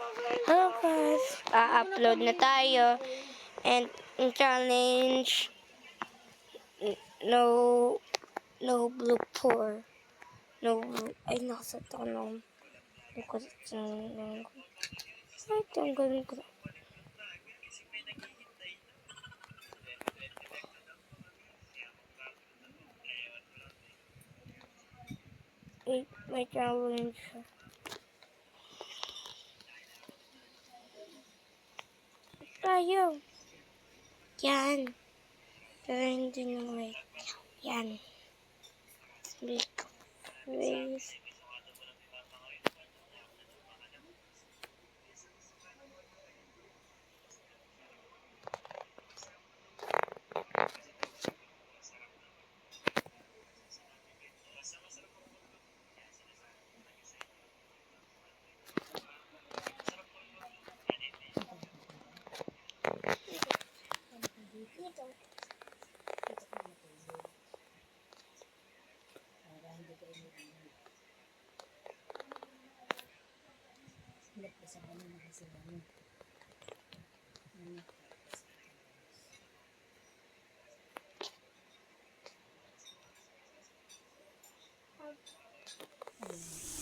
Hello guys, upload na tayo. And yung challenge, no blue pour. No blue, ay nasa tanong. Ay, tanggalin ko. Wait, may challenge siya. Tayo. Yan. Pero hindi na wait. Yan. Make face.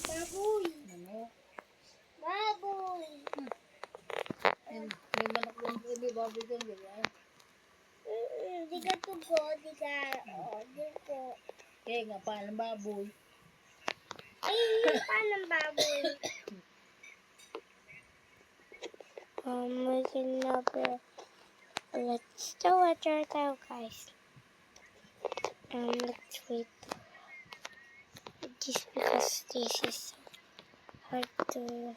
Baboy. Baboy. May manok lang po, may baboy doon, di ba? Di ka tugo, di ka, di ko. Kaya nga, paano baboy? Ay, paano baboy? Let's do a turtle, guys. Let's wait. Just because this is hard to.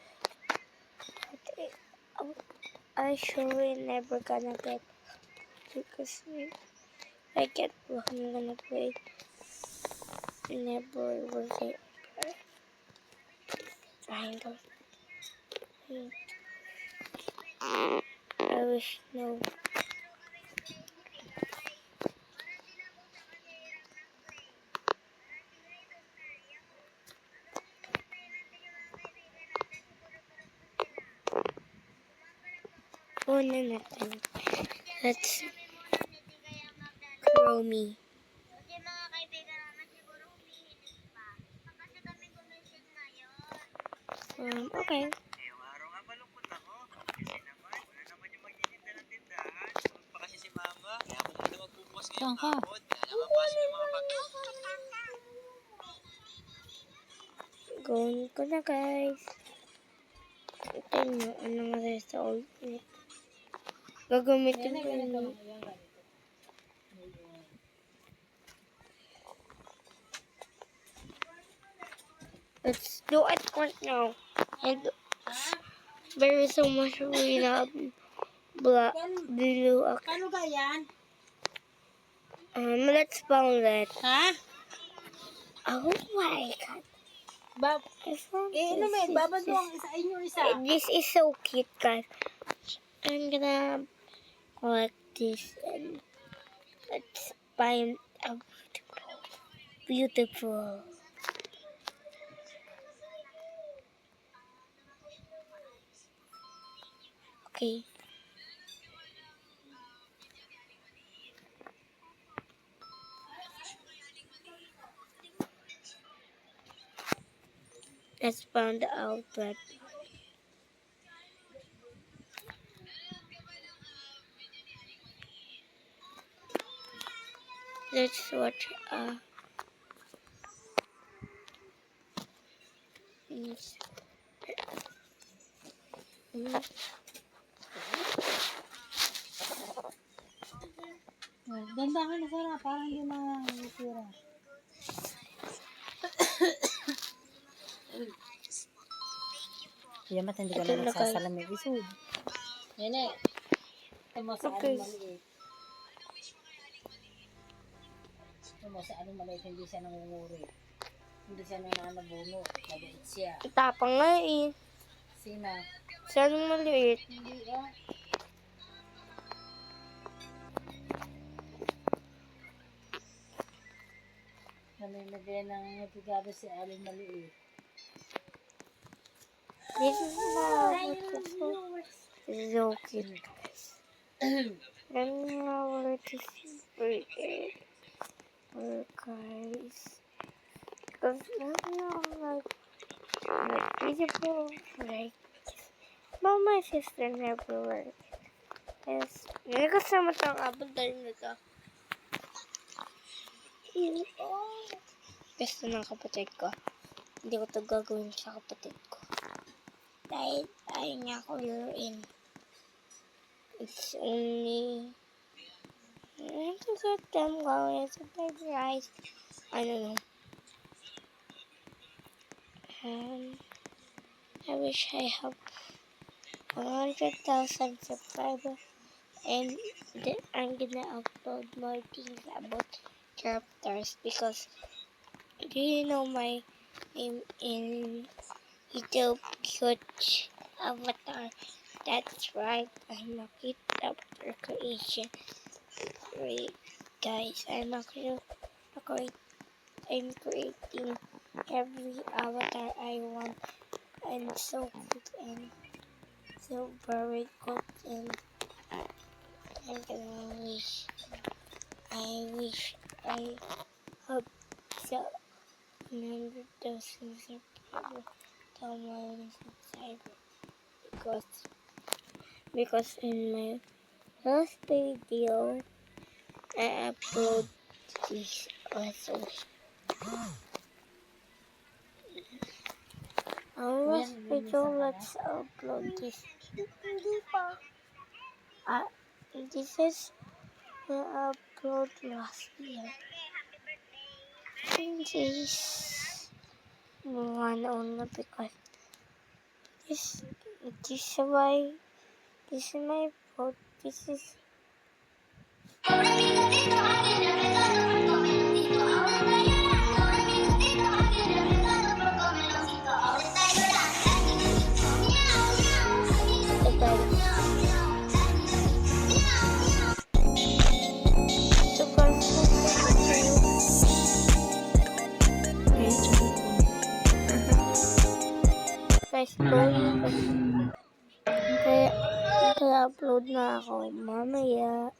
I surely never gonna get because I get what I'm gonna play. Never will get triangle. I wish no. Una natin. Let's Chromie. Kasi mga kaibigan naman siguro humihilig pa. Kasi kami gumising ngayon. Okay. Ngayong araw nga malungkot ako. Kasi naman, wala naman yung magtitinda ng tindahan. Tulog pa kasi si mama. Kaya ako naman magbubukas ngayong hapon. Kaya naman pasok yung mga bag. Going ko na, guys. Ito nyo, anong result. Gagamitin ko yun. Let's do it right now. And there is so much we have blue. Paano ka yan? Let's found it. Ha? Oh my god. I found this. Babad mo ang isa, inyo isa. This is so cute, guys. I'm gonna collect this and let's find a beautiful. Okay. Let's find the outlet. Let's watch Ganda ka na sana, parang hindi makakasira. Kaya mat hindi ka Ito na na, nagsasalamig. Isod. Yan eh. Ito mo sa Okay. anong maliit. Ito mo sa anong maliit, hindi siya nangunguri. Hindi siya nananabuno. Mabait siya. Tapang nga eh. Sina? Saan maliit? Hindi ah. Nalinagyan ng nagigado si Aling maliit. This is So cute, guys. Let me know where this bird guys. Because right now, like beautiful, like, but my sister never worked. Yes, hindi ko sama itong abot dahil nito. Gusto ng kapatid ko. Hindi ko ito gagawin sa kapatid ko. Dahil ayaw niya ako laruin. It's only... I have to get them going to the rice. I don't know. I wish I have 100,000 subscribers. And then I'm gonna upload more things about characters because do you know my name in YouTube, Cute Avatar? That's right, I'm a Cute Avatar creation. Wait, guys, I'm creating every avatar I want, and so cute and so very good and I wish I have 100,000 subscribers to my subscribers because in my last video I upload this also. Our last video, let's upload this. This is the upload last year. This is one only because this is why this is my fault. This is guys, kaya upload na ako mamaya.